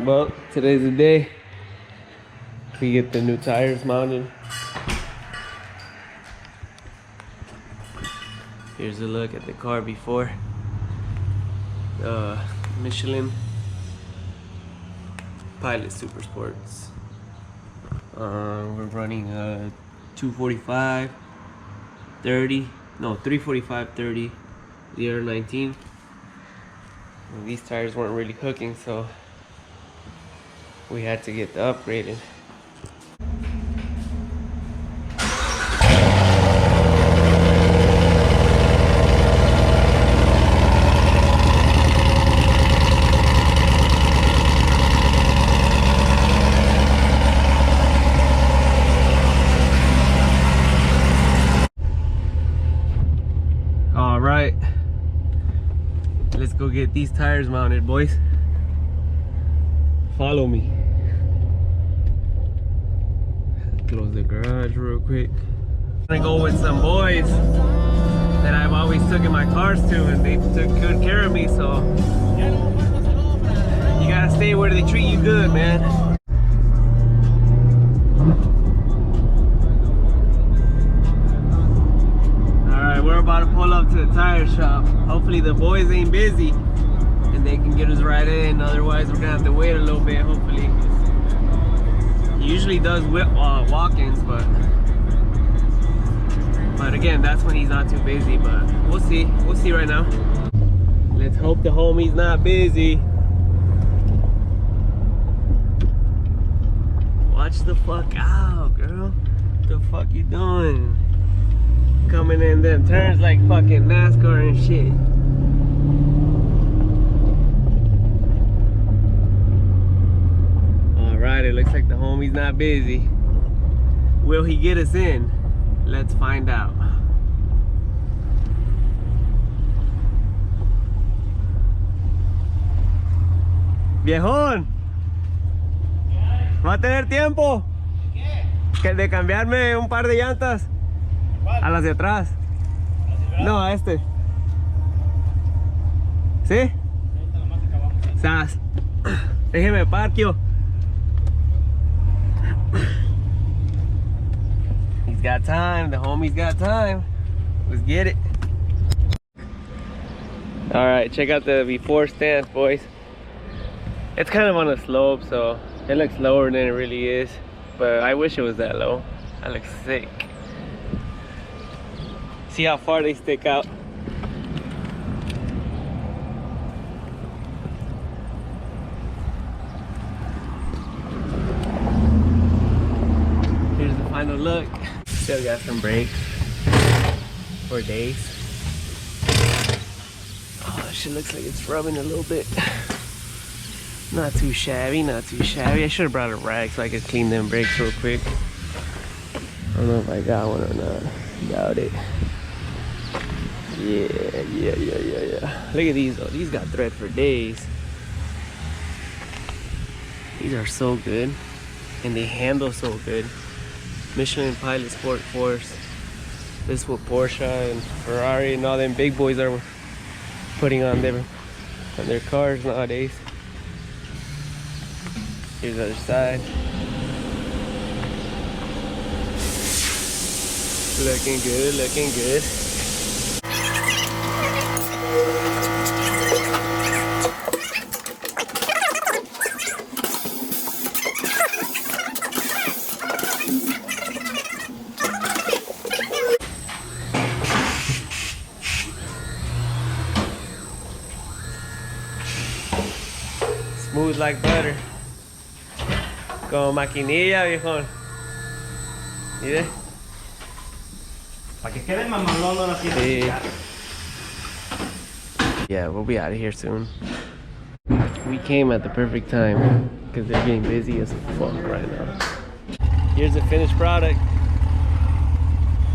Well, today's the day. We get the new tires mounted. Here's a look at the car before. Michelin Pilot Super Sports. We're running 245 30, no 345 30 Z19. These tires weren't really hooking, so we had to get the upgraded. All right, let's go get these tires mounted, boys. Follow me. Close the garage real quick. I'm gonna go with some boys that I've always taken my cars to, and they took good care of me, so you gotta stay where they treat you good, man. Alright, we're about to pull up to the tire shop. Hopefully the boys ain't busy and they can get us right in, otherwise we're gonna have to wait a little bit. Hopefully he usually does walk-ins, but again, that's when he's not too busy. But we'll see right now. Let's hope the homie's not busy. Watch the fuck out, girl. What the fuck you doing? Coming in them turns like fucking NASCAR and shit. Alright, it looks like the homie's not busy. Will he get us in? Let's find out. Viejón, ¿va a tener tiempo? ¿De cambiarme un par de llantas? A las de atrás. No, a este. ¿Sí? Sas. Déjeme parqueo. He's got time. The homie's got time. Let's get it. Alright, check out the before stance, boys. It's kind of on a slope, so it looks lower than it really is. But I wish it was that low. That looks sick. See how far they stick out. Here's the final look. Still got some brakes for days. Oh, that shit looks like it's rubbing a little bit. Not too shabby, not too shabby. I should have brought a rag so I could clean them brakes real quick. I don't know if I got one or not. Doubt it. Yeah. Look at these though. These got thread for days. These are so good. And they handle so good. Michelin Pilot Sport Force. This is what Porsche and Ferrari and all them big boys are putting on their cars nowadays. Here's the other side. Looking good, looking good. Smooth like butter. Como maquinilla, viejón. Mire. Para que quede mamalón ahora sí. Yeah, we'll be out of here soon. We came at the perfect time because they're getting busy as fuck right now. Here's the finished product.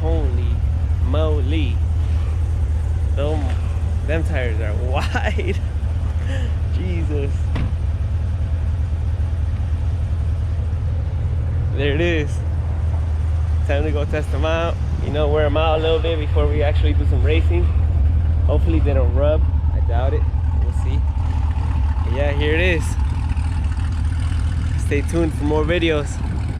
Holy moly. Them tires are wide. Jesus. There it is. Time to go test them out. You know, wear them out a little bit before we actually do some racing. Hopefully they don't rub. I doubt it. We'll see. But yeah, here it is. stay tuned for more videos.